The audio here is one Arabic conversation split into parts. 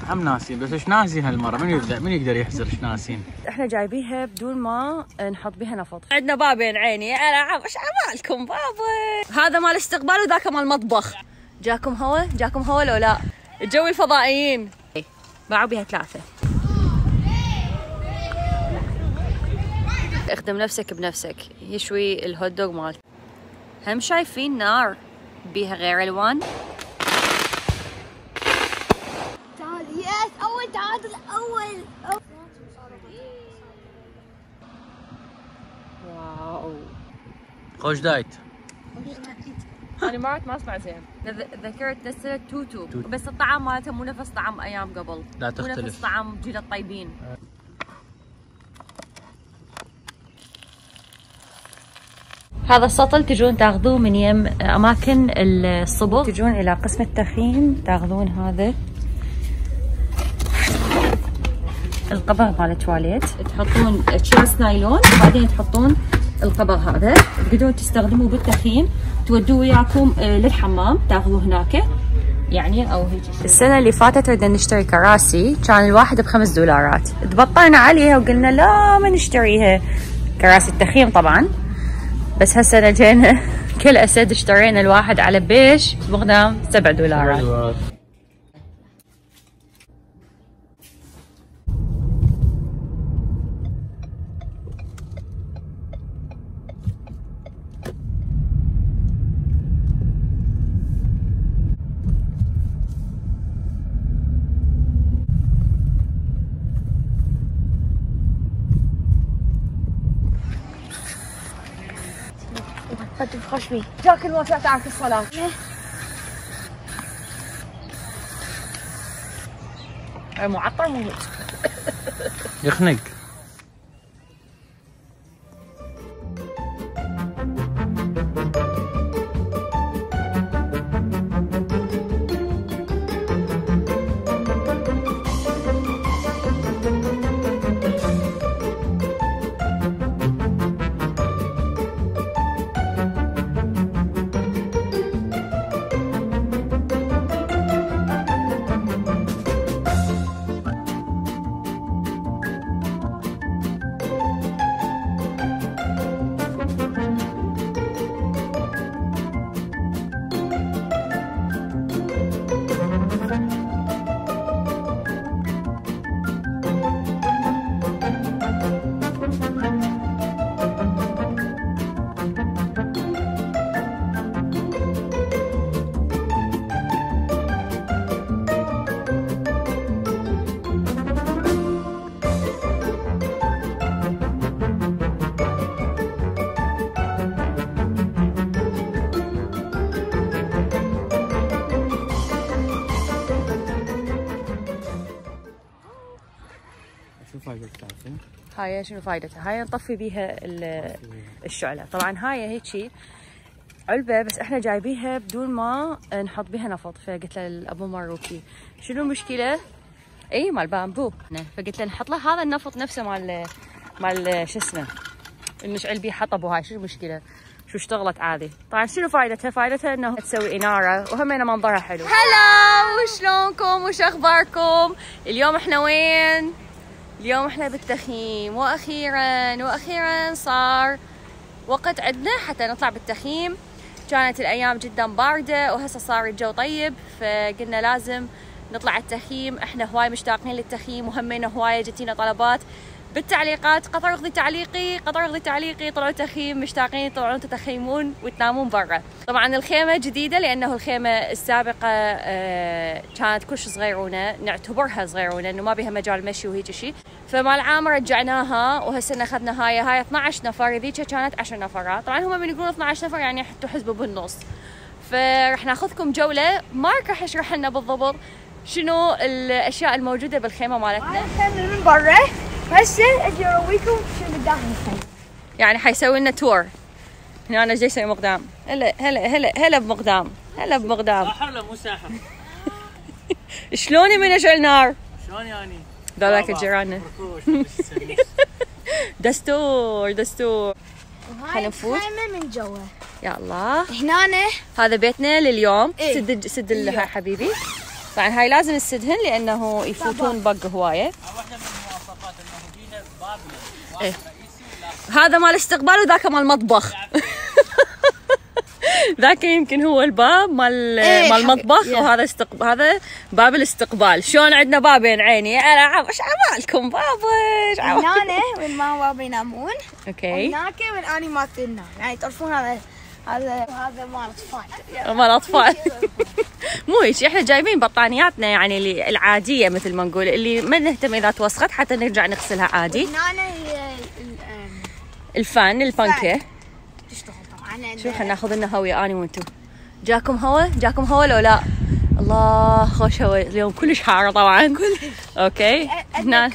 هم ناسين، بس ايش ناسين هالمره؟ من يقدر يحزر ايش ناسين؟ احنا جايبيها بدون ما نحط بيها نفط. عندنا بابين عيني، انا ايش عمالكم بابا؟ هذا مال استقبال وذاك مال مطبخ. جاكم هوا لو لا؟ الجو الفضائيين باعوا بيها 3. اخدم نفسك بنفسك. يشوي الهوت دوغ مالت. هم شايفين نار بيها غير الوان. تعال اول واو خوش دايت. انا ما اسمع زين. ذكرت نزلت توتو بس الطعم مالتها مو نفس طعم ايام قبل. لا تختلف. مو نفس طعم جيل الطيبين. هذا السطل تجون تاخذوه من يم اماكن الصبغ، تجون الى قسم التخييم تاخذون هذا القبغ مال التواليت، تحطون تشيرس نايلون وبعدين تحطون القبغ هذا، تقدرون تستخدموه بالتخييم، تودوه وياكم للحمام تاخذوه هناك يعني او هيك. السنه اللي فاتت بدنا نشتري كراسي، كان الواحد ب$5، تبطلنا عليها وقلنا لا ما نشتريها، كراسي التخييم طبعا. بس هالسنه جينا كل اسد اشترينا الواحد على بيش بمقدام $7. خدت بخشمي. جاك الواسع تعرف الصلاة. معطر مو يخنق. شو فايدتها؟ هاي شنو فايدتها؟ هاي نطفي بيها الشعلة. طبعا هاي هيجي علبة بس احنا جايبيها بدون ما نحط بيها نفط، فقلت له الابو ماروكي شنو المشكلة؟ اي مال بامبو، فقلت له نحط له هذا النفط نفسه مال شو اسمه نشعل بيه حطب، وهاي شو المشكلة؟ شو اشتغلت عادي. طبعا شنو فايدتها؟ فايدتها انه تسوي انارة وهمينه منظرها حلو. هلا وشلونكم وش اخباركم؟ اليوم احنا وين؟ اليوم احنا بالتخييم، واخيرا صار وقت عندنا حتى نطلع بالتخييم. كانت الايام جدا باردة وهسه صار الجو طيب، فقلنا لازم نطلع التخييم. احنا هواي مشتاقين للتخييم، وهمينا هواية جتينا طلبات بالتعليقات، قطر اخذي تعليقي، طلعوا تخييم مشتاقين يطلعون تخيمون وتنامون برا. طبعا الخيمة جديدة لانه الخيمة السابقة كانت كلش صغيرونة، نعتبرها صغيرونة انه ما بيها مجال مشي وهيك شيء، فمال عام رجعناها وهالسنة اخذنا هاي 12 نفر، ذيك كانت 10 نفرات. طبعا هم من يقولون 12 نفر يعني حطوا حسبوا بالنص. فرح ناخذكم جولة، مارك راح يشرح لنا بالضبط شنو الاشياء الموجودة بالخيمة مالتنا. الخيمة من برا، هسه اجي ارويكم شنو بالداخل الخيمة. يعني حيسوي لنا تور. هنا انا جاي اسوي مقدام. هلا بمقدام. ساحر ولا مو ساحر؟ شلوني من اشعل نار؟ شلون يعني؟ ذولاك جيراننا. دستور. وهاي الخيمة من جوا. يا الله. هنا هذا بيتنا لليوم. إيه؟ سد هاي حبيبي. طبعا هاي لازم نسدهن لانه يفوتون بق هوايه. واحده من المواصفات انه بيها باب إيه. رئيسي هذا مال استقبال وذاك مال مطبخ. ذاك يمكن هو الباب مال مال المطبخ وهذا هذا باب الاستقبال. شلون عندنا بابين عيني انا ايش عمالكم بابا ايش هنا وين ما بابا ينامون. اوكي. هناك وين اني ما تنام يعني تعرفون هذا مال اطفال. مال اطفال. مو هيك احنا جايبين بطانياتنا يعني العاديه مثل ما نقول اللي ما نهتم اذا توسخت حتى نرجع نغسلها عادي. هنا هي الفان البنكه تشتغل طبعا. شو خلينا ناخذ لنا هويه اني وانتم. جاكم هوا لو لا؟ الله خوش هوا اليوم كلش حاره طبعا. اوكي. هنا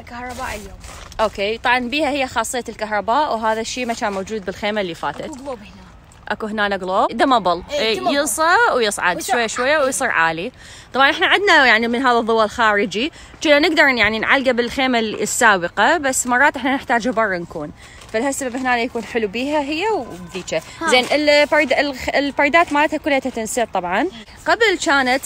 كهرباء اليوم. اوكي طبعا بيها هي خاصيه الكهرباء وهذا الشيء ما كان موجود بالخيمه اللي فاتت. قلوب هنا. اكو هنا قلوب دمبل يوصى ويصعد شوي شوي ويصير عالي. طبعا احنا عندنا يعني من هذا الضوء الخارجي كنا نقدر يعني نعلقه بالخيمه السابقه بس مرات احنا نحتاجه برا نكون فلهالسبب هنا يكون حلو بيها هي وبذيك. زين البردات مالتها كلها تنسد طبعا. قبل كانت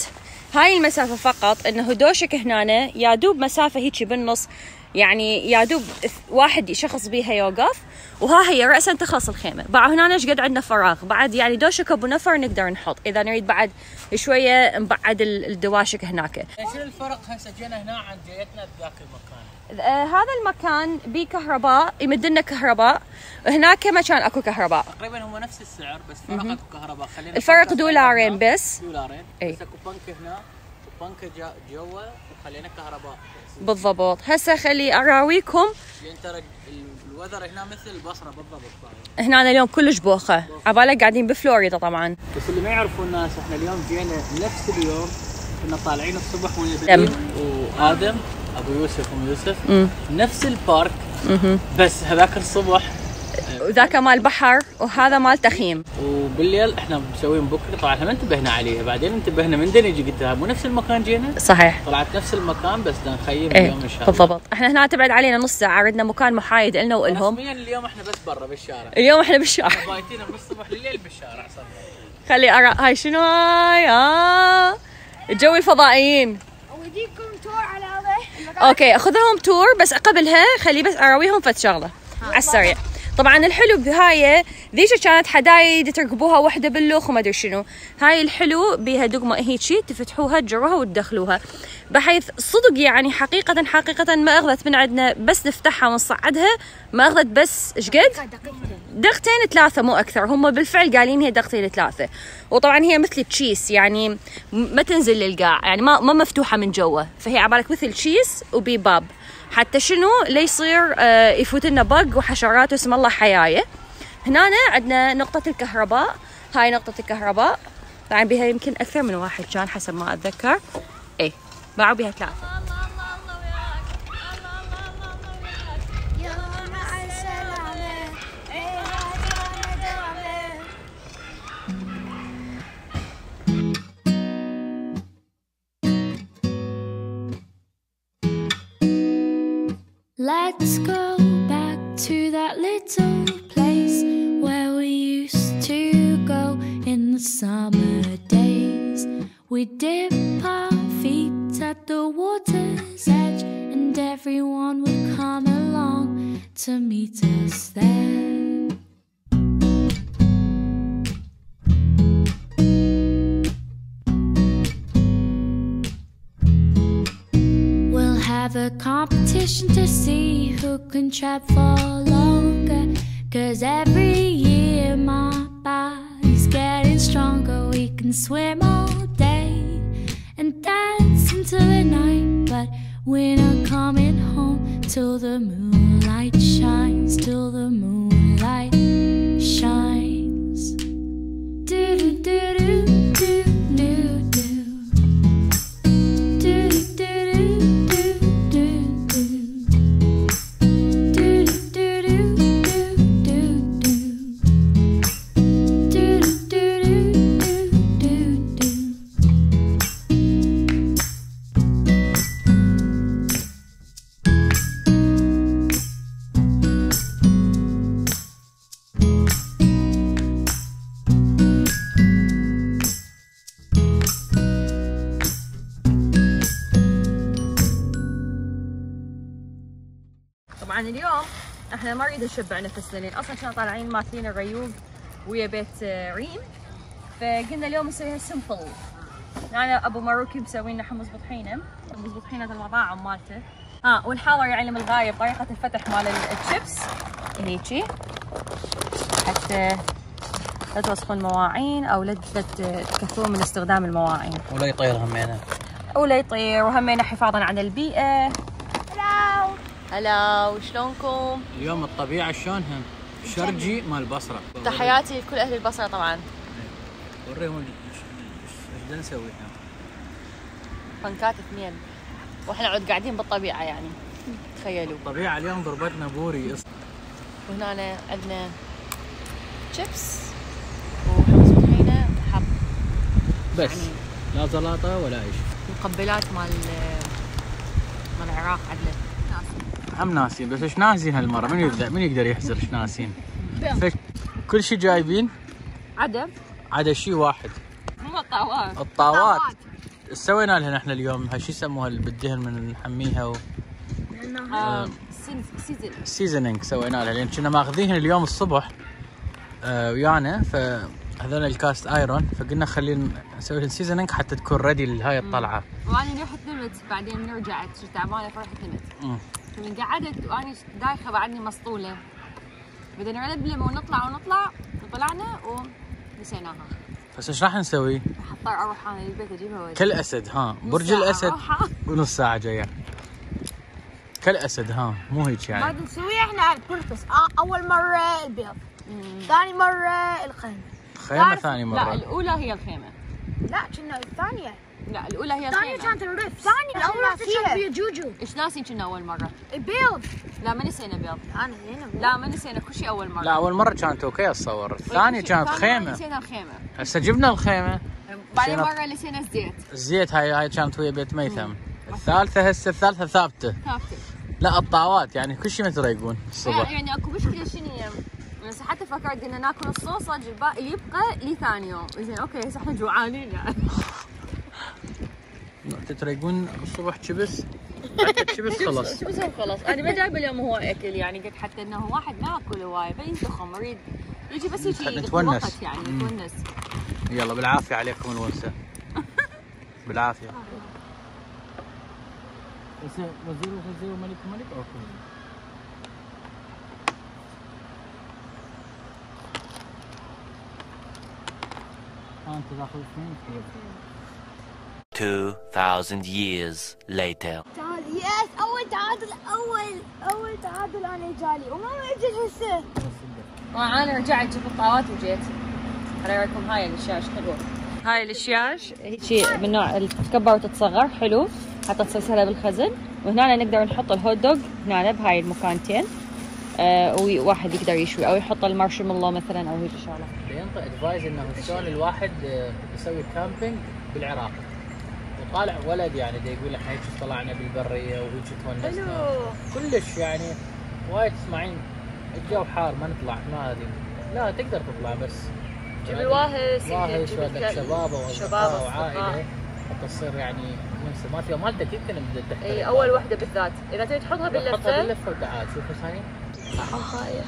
هاي المسافه فقط انه دوشك هنا يا دوب مسافه هيك بالنص يعني يا دوب واحد شخص بيها يوقف وها هي رأسا تخلص الخيمة. بعد هنا ايش قد عندنا فراغ بعد يعني دوشك ابو نفر نقدر نحط اذا نريد بعد شوية نبعد الدواشك هناك. شنو الفرق هسه جينا هنا عن جيتنا بذاك المكان؟ هذا المكان بيه كهرباء يمد لنا كهرباء هناك ما كان اكو كهرباء. تقريبا هم نفس السعر بس فرق اكو كهرباء. خلينا الفرق دولارين بس. دولارين. اي. بس اكو بنك هنا وبنك جوا وخلينا كهرباء. بالضبط. هسه خلي اراويكم لان ترى الوذر هنا مثل البصره بالضبط. هنا اليوم كلش بوخه عبالك قاعدين بفلوريدا طبعا. بس اللي ما يعرفون الناس احنا اليوم جينا نفس اليوم كنا طالعين الصبح ويا وادم ابو يوسف وام يوسف نفس البارك بس هذاك الصبح وذاك مال بحر وهذا مال تخييم وبالليل احنا مسوين بكره. طبعا احنا ما انتبهنا عليها بعدين انتبهنا من نجي قلت لها مو نفس المكان جينا. صحيح طلعت نفس المكان بس بدنا نخيم ايه اليوم ان شاء الله. بالضبط. احنا هنا تبعد علينا نص ساعه ردنا مكان محايد لنا والهم. رسميا اليوم احنا بس برا بالشارع. اليوم احنا بالشارع بايتين من الصبح لليل بالشارع صدق. خلي ارى هاي شنو هاي الجو الفضائيين. اوديكم تور على هذا المكان. اوكي اخذهم تور بس قبلها خلي بس اراويهم فت شغله على السريع. طبعا الحلو بهاي ذيك كانت حدايد تركبوها وحده باللوخ وما ادري شنو. هاي الحلو بها دقمه هيجي تفتحوها تجروها وتدخلوها بحيث صدق يعني حقيقه ما اخذت من عندنا بس نفتحها ونصعدها ما اخذت بس ايش قد؟ دقتين 3 مو اكثر. هم بالفعل قالين هي دقتين 3 وطبعا هي مثل تشيس يعني ما تنزل للقاع يعني ما مفتوحه من جوا فهي عبالك مثل تشيس وبباب حتى شنو ليصير يفوت لنا بق وحشرات واسم الله حيايه. هنا عندنا نقطه الكهرباء. هاي نقطه الكهرباء طبعا بها يمكن اكثر من واحد كان حسب ما اتذكر. اي باعوا بها 3. Let's go back to that little place where we used to go in the summer days. We dip our feet at the water's edge and everyone would come along to meet us there. Have a competition to see who can trap for longer. 'Cause every year my body's getting stronger. We can swim all day and dance until the night, but we're not coming home till the moonlight shines. Till the moonlight shines. Do do do do do do do. طبعا اليوم احنا ما نريد نشبع نفسنا لان اصلا كنا طالعين ماكلين الريوق ويا بيت ريم، فقلنا اليوم نسويها سمبل. انا ابو مروكي مسوي لنا حمص بطحينه، حمص بطحينه المطاعم مالته. ونحاول يعلم الغايب طريقه الفتح مال الشيبس هيجي حتى لا توسخون المواعين او لا تكثرون من استخدام المواعين ولا يطير همينه ولا يطير، وهمينا حفاظا على البيئه. هلاو هلا شلونكم؟ اليوم الطبيعه شلونها؟ شرجي مال البصره. تحياتي لكل اهل البصره طبعا. وريهم ايش بدنا نسوي احنا. بنكات 2 واحنا عود قاعدين بالطبيعه يعني تخيلوا. الطبيعه اليوم ضربتنا بوري. وهنا عندنا شيبس وحمص طحينه وحب بس يعني لا زلاطه ولا اي شيء. مقبلات مال العراق عندنا هم ناسين، بس ايش ناسين هالمره؟ من يقدر يحزر ايش ناسين؟ كل شيء جايبين عدا شيء واحد. مو الطاوات. الطاوات ايش سوينا لها نحن اليوم؟ هاي شو يسموها اللي بالدهن من نحميها سيزنينج سوينا لها، لان كنا ماخذينهن اليوم الصبح ويانا، فهذول الكاست ايرون، فقلنا خلينا نسوي لهم سيزنينج حتى تكون ريدي لهاي الطلعه. وانا رحت نمت بعدين رجعت تعبانه فرحت نمت. فمن قعدت وانا دايخه بعدني مسطوله، بدنا نلبلم ونطلع وطلعنا ونسيناها. بس ايش راح نسوي؟ اضطر اروح انا للبيت اجيبها وجهي. كل اسد برج الاسد ونص ساعه جايه. كل اسد مو هيك يعني. ما نسويها احنا على البربس. اول مره البيض، ثاني مره الخيمه. ثاني مره. لا الاولى هي الخيمه. لا كنا الثانيه. لا الاولى هي الخيمه. الثانيه كانت الرف. الثانيه الاول فيها فيها جوجو. ايش ناسين كنا اول مره؟ البيض. لا ما نسينا بيض. انا هنا لا ما نسينا كل شيء اول مره. لا اول مره كانت اوكي اتصور، الثانيه كانت خيمه. نسينا الخيمه. هسه جبنا الخيمه. بعدين مره نسينا الزيت. الزيت هاي كانت ويا بيت ميثم. الثالثه ثابته. لا الطاوات يعني كل شيء متريقون الصبح. يعني اكو مشكله شنو هي؟ بس حتى فكرت قلنا ناكل الصوصج الباقي يبقى لي ثاني يوم. زين اوكي هسه احنا جوعانين يعني. تتريقون الصبح شبس خلص. شو بسوي خلص؟ انا ما جايبه اليوم هو اكل يعني، قلت حتى انه واحد ما ياكل هواي فينتخم يريد يجي بس يجي نتونس يعني نتونس. يلا بالعافيه عليكم الونسه. بالعافيه. بس وزير ملك اوكي. انت تاخذ 2000 years later. تعال يس اول تعادل انا جالي وما اجت هسه. انا رجعت جبت الطاوات وجيت. اوريكم هاي الشاش حلوه. هاي الشياش هيك من نوع تتكبر وتتصغر حلو حتى تصير سهله بالخزن. وهنا نقدر نحط الهوت دوغ هنا بهاي المكانتين، وواحد يقدر يشوي او يحط المارشميلو مثلا او هيك شغله. ينطي ادفايز انه شلون الواحد يسوي كامبينج بالعراق، وطالع ولد يعني دا يقول احنا هيك طلعنا بالبريه وهيك تونسنا كلش يعني. وايد تسمعين الجو حار ما نطلع ما هذه، لا تقدر تطلع بس جيب الواهس ودك شباب واصدقاء وعائله حتى تصير يعني نفس ما في مالتك يمكن بدها تحترم. اي اول وحده بالذات اذا تبي تحطها باللفه وتعال شوف ثاني. هاي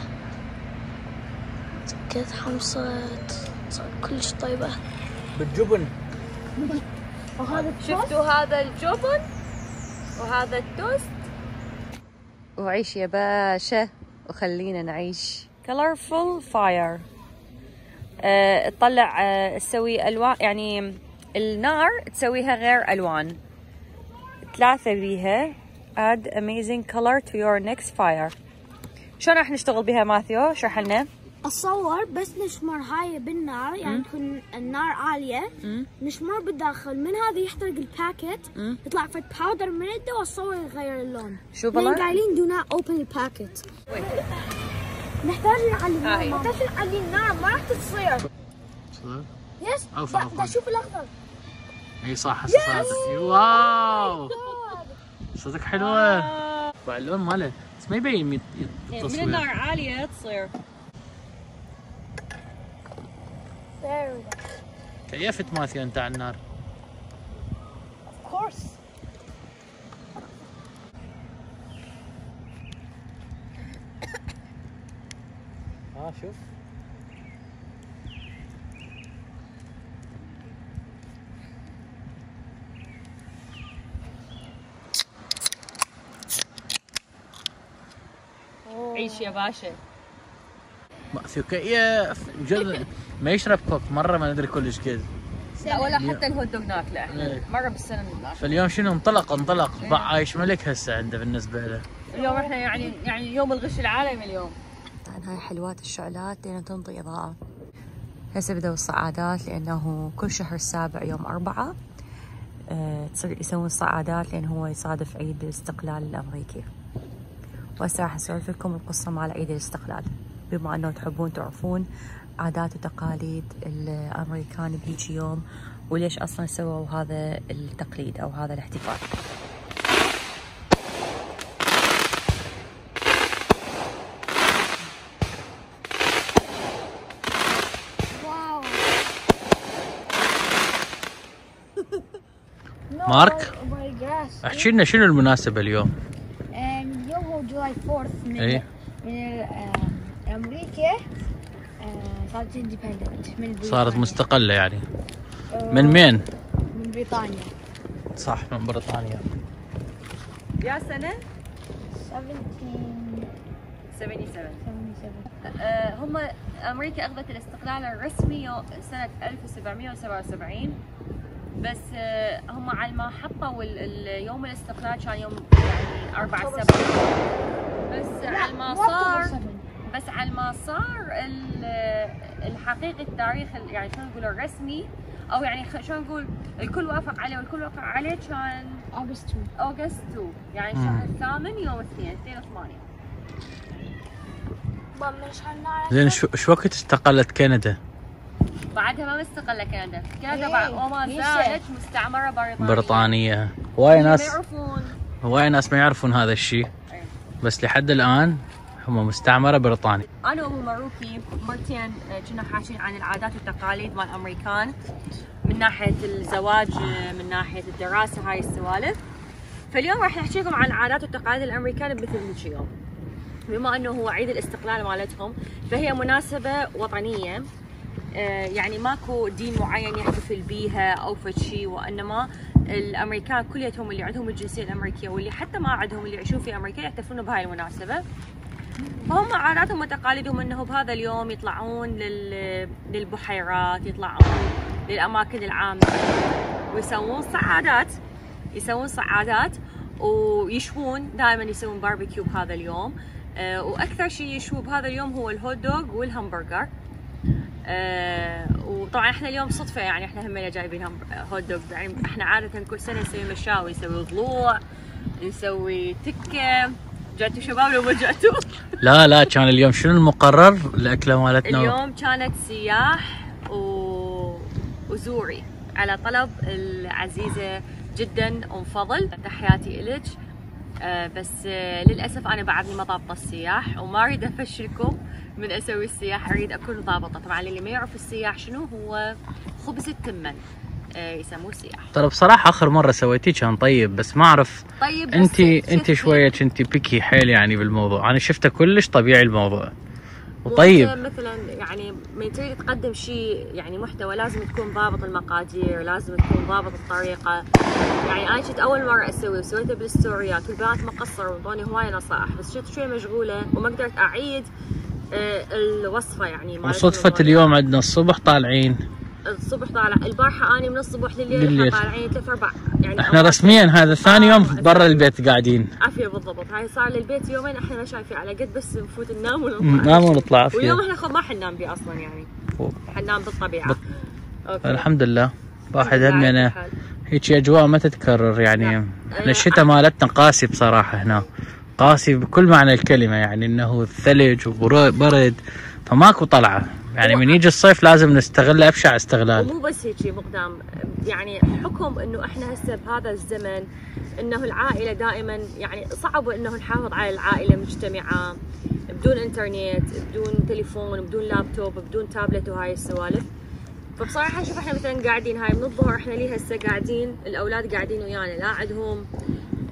كانت حمصت كلش طيبه بالجبن. وهذا شفتوا هذا الجبن وهذا التوست. وعيش يا باشا وخلينا نعيش. colorful fire. تطلع تسوي الوان يعني النار تسويها غير الوان 3 بيها. add amazing color to your next fire. شلون راح نشتغل بها ماثيو؟ اشرح لنا. اتصور بس نشمر هاي بالنار يعني تكون النار عاليه، نشمر بالداخل من هذا يحترق الباكت يطلع فد باودر من يده واتصور يغير اللون. شو بالله؟ قايلين do not open الباكت. نحتاج نعلي النار، نحتاج نعلي النار ما راح تصير. يس بدي اشوف الاخضر. اي صح هسه صارت. واو صدق حلوه. اللون ماله بس ما يبين التصوير. من النار عاليه تصير. كيفت ماثيو انت على النار؟ Of course. شوف عيش يا باشا. في كيف جد ما يشرب كوك مره ما ندري كلش كذا. لا ولا حتى الهوت دوغ ناكله احنا إيه. مره بالسنه ناكله. فاليوم شنو انطلق عايش ملك هسه عنده بالنسبه له. اليوم احنا يعني يوم الغش العالمي اليوم. طبعا هاي حلوات الشعلات لان تنطي اضاءه. هسه بدأوا الصعادات لانه كل شهر 7 يوم 4 تصير يسوون صعادات لان هو يصادف عيد الاستقلال الامريكي. وهسه راح اسولف لكم القصه مال عيد الاستقلال بما انه تحبون تعرفون عادات وتقاليد الامريكان بهيجي يوم وليش اصلا سووا هذا التقليد او هذا الاحتفال. مارك احكي لنا شنو المناسبة اليوم؟ اليوم هو جولاي 4 من أمريكا صارت اندبندنت صارت مستقلة يعني. من مين؟ من بريطانيا. صح من بريطانيا. يا سنة 1777. هم امريكا اخذت الاستقلال الرسمي سنة 1777 بس هم على ما حطوا يوم الاستقلال كان يوم يعني 4/7 بس على ما صار الحقيقي التاريخ يعني شلون نقول الرسمي او يعني شلون نقول الكل وافق عليه والكل وافق عليه كان اوغست 2 يعني شهر الثامن يوم 2/8. زين شو وقت استقلت كندا؟ بعدها ما مستقلة كندا بعد وما زالت مستعمرة بريطانية. هواي ناس ما يعرفون هذا الشيء بس لحد الآن هم مستعمرة بريطانية. أنا وأبو مروكي مرتين كنا حاشين عن العادات والتقاليد مال الأمريكان من ناحية الزواج من ناحية الدراسة هاي السوالف. فاليوم راح نحكي لكم عن العادات والتقاليد الأمريكان بمثل هيك يوم. بما أنه هو عيد الاستقلال مالتهم فهي مناسبة وطنية يعني ماكو دين معين يحتفل بيها او فد شيء وانما الامريكان كليتهم اللي عندهم الجنسيه الامريكيه واللي حتى ما عندهم اللي يعيشون في امريكا يحتفلون بهاي المناسبه. فهم عاداتهم وتقاليدهم انه بهذا اليوم يطلعون للبحيرات يطلعون للاماكن العامه ويسوون صعادات ويشوون دائما يسوون باربيكيو بهذا اليوم واكثر شيء يشووا بهذا اليوم هو الهوت دوغ والهمبرجر. وطبعا احنا اليوم صدفه يعني احنا همنا جايبين هوت دوغ يعني احنا عاده كل سنه نسوي مشاوي نسوي ضلوع نسوي تكه. جاتوا شباب لو ما جاتوا؟ لا كان اليوم شنو المقرر الاكله مالتنا؟ اليوم كانت سياح وزوري على طلب العزيزه جدا ام فضل تحياتي الك بس للاسف انا بعدني ما ضابطه السياح وما اريد افشلكم من اسوي السياح اريد اكون ضابطه. طبعا اللي ما يعرف السياح شنو هو خبز التمن يسموه سياح. ترى بصراحه اخر مره سويتيه كان طيب بس ما اعرف طيب انت شويه كنتي بيكي حيل يعني بالموضوع. انا شفته كلش طبيعي الموضوع وطيب. مثلا يعني من تريد تقدم شيء يعني محتوى لازم تكون ضابط المقادير لازم تكون ضابط الطريقه. يعني انا كنت اول مره اسوي وسويته بالستوريات والبنات ما قصروا وانطوني هوايه نصائح بس كنت شوي مشغوله وما قدرت اعيد الوصفه يعني. وصدفه اليوم عندنا الصبح طالعين الصبح طالع البارحه اني من الصبح لليل طالعين 3-4 يعني احنا رسميا هذا ثاني يوم برا البيت قاعدين. عافيه بالضبط. هاي صار للبيت يومين احنا ما شايفين على قد بس نفوت ننام ونطلع عافيه. واليوم احنا ما حننام بيه اصلا يعني حننام بالطبيعه. أوكي. الحمد لله واحد همنا هيك اجواء ما تتكرر يعني. احنا الشتاء مالتنا قاسي بصراحه هنا قاسي بكل معنى الكلمه يعني انه ثلج وبرد فماكو طلعه يعني من يجي الصيف لازم نستغله ابشع استغلال. ومو بس هيك مقدام يعني حكم انه احنا هسه بهذا الزمن انه العائله دائما يعني صعب انه نحافظ على العائله مجتمعه بدون انترنت بدون تليفون بدون لابتوب بدون تابلت وهاي السوالف. فبصراحه شوف احنا مثلا قاعدين هاي من الظهر احنا ليه هسه قاعدين الاولاد قاعدين ويانا لا عندهم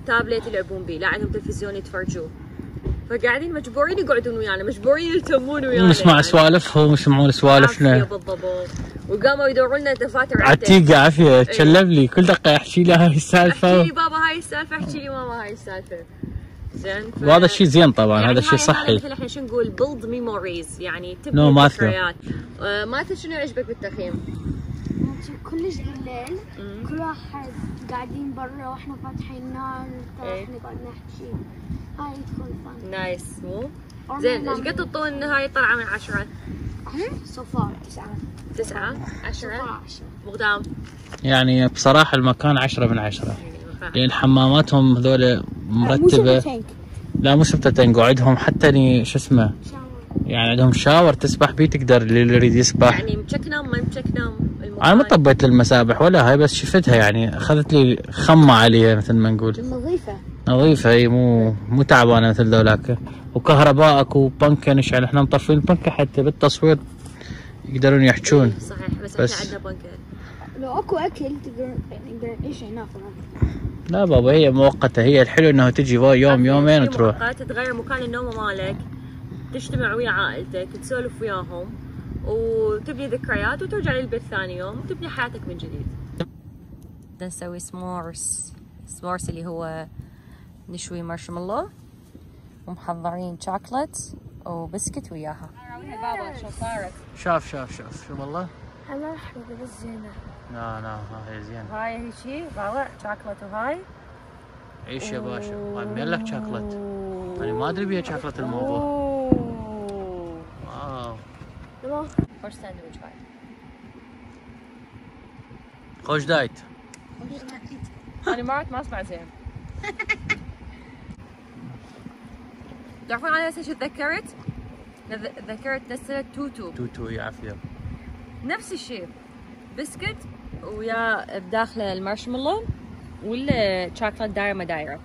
تابلت يلعبون بيه لا عندهم تلفزيون يتفرجوه. فقاعدين مجبورين يقعدون ويانا، مجبورين يلتمون ويانا، نسمع يعني سوالفهم ويسمعون سوالفنا. بالضبط. وقاموا يدورون لنا دفاتر عتيقة عافية تشلب لي كل دقة يحكي لي هاي السالفة، احكي لي بابا هاي السالفة، احكي لي ماما هاي السالفة. زين. وهذا الشيء زين طبعا، يعني هذا الشيء صحي. مثل احنا شو نقول build memories، يعني تبني ذكريات. ماثيو شنو يعجبك بالتخييم؟ كلش بالليل كل واحد قاعدين برا واحنا فاتحين نار، احنا قاعد نحكي، هاي تكون فن. نايس مو؟ زين ايش قد تعطون هاي الطلعة من 10؟ صفار 9 10 مقدام. يعني بصراحة المكان 10 من 10، لأن حماماتهم هذول مرتبة. لا مو شفت تنك، وعندهم حتى شو اسمه، يعني عندهم شاور تسبح بيه، تقدر اللي يريد يسبح. يعني مشكنم ما مشكنم المكان. انا ما طبيت للمسابح ولا هاي، بس شفتها يعني اخذت لي خمة عليها مثل ما نقول. نظيفة هي، مو تعبانة مثل ذولاك. وكهرباء اكو بنكة نشعل، احنا مطفين البنكة حتى بالتصوير يقدرون يحجون. صحيح، بس احنا عندنا بنكة. لو اكو اكل تقدر نعيش هناك. لا بابا هي مؤقتة، هي الحلو انه تجي يوم يومين وتروح. مؤقت، تغير مكان النوم مالك، تجتمع ويا عائلتك، تسولف وياهم، وتبني ذكريات، وترجع للبيت ثاني يوم وتبني حياتك من جديد. بدنا نسوي سمورس اللي هو نشوي مارشميلو، ومحضرين شوكولات وبسكت وياها. بابا شو صارت؟ شوف والله. انا احلى بس زينة. لا هاي زين. هاي هي شي بابا شوكولات، وهاي عيش يا باشا. هاي ملك شوكولات، انا ما ادري بيها شوكولات الموضوع. واو. خوش ساندويتش هاي. خوش دايت. انا مرات ما اسمع زين. تعرفون انا هسه شو تذكرت؟ نزلت توتو يا عافية. نفس الشيء، بسكت ويا بداخله المارشميلو ولا شوكولات دايره ما دايره.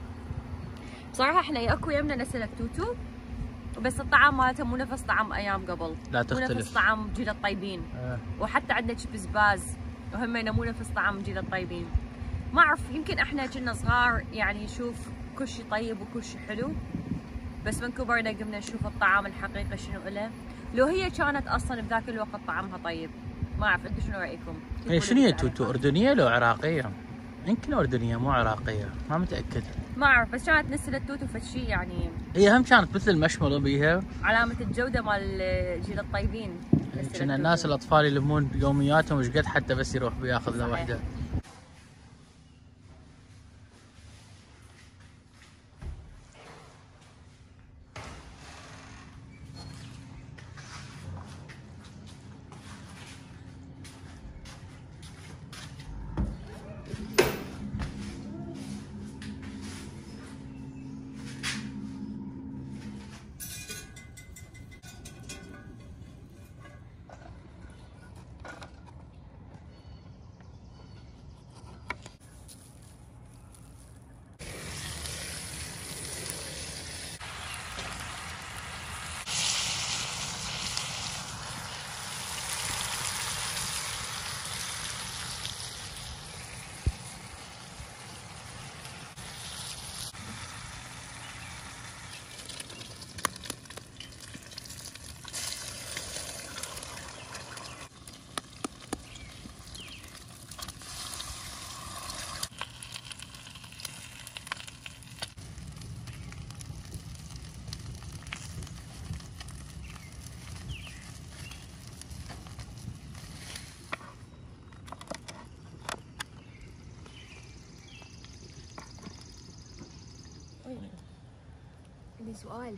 بصراحه احنا اكو يمنا نزلت توتو، بس الطعام مالته مو نفس طعام ايام قبل، لا تختلف، مو نفس طعام جيل الطيبين. وحتى عندنا شيبس باز وهم مو نفس طعام جيل الطيبين. ما اعرف، يمكن احنا كنا صغار يعني نشوف كل شيء طيب وكل شيء حلو، بس من كبرنا قمنا نشوف الطعام الحقيقي شنو له، لو هي كانت اصلا بذاك الوقت طعمها طيب. ما اعرف انتم شنو رايكم؟ هي شنو هي توتو؟ اردنيه لو عراقيه؟ يمكن اردنيه مو عراقيه، ما متاكد. ما اعرف، بس كانت نسلت توتو فشي يعني. هي هم كانت مثل المشملو بيها علامه الجوده مال جيل الطيبين. كنا الناس الاطفال يلمون يومياتهم ايش قد حتى بس يروح بياخذ له وحده. عندي سؤال.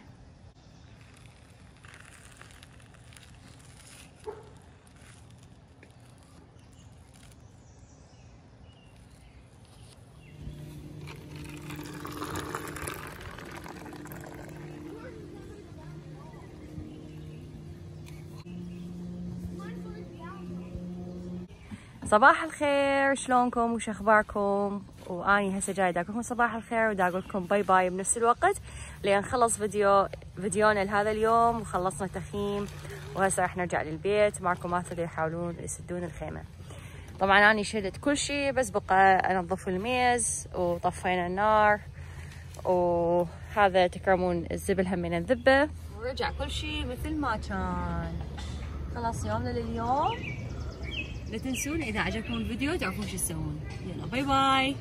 صباح الخير، شلونكم وش اخباركم؟ واني هسه جاي داقول لكم صباح الخير وداقول لكم باي باي بنفس الوقت، لان خلص فيديونا لهذا اليوم وخلصنا تخييم، وهسه راح نرجع للبيت. معكم ماثيو يحاولون يسدون الخيمه. طبعا اني شلت كل شيء، بس بقى انظف الميز وطفينا النار وهذا تكرمون الزبل همين نذبه، ورجع كل شيء مثل ما كان. خلاص يومنا لليوم. لا تنسون اذا عجبكم الفيديو تعرفون شو تسوون. يلا باي باي.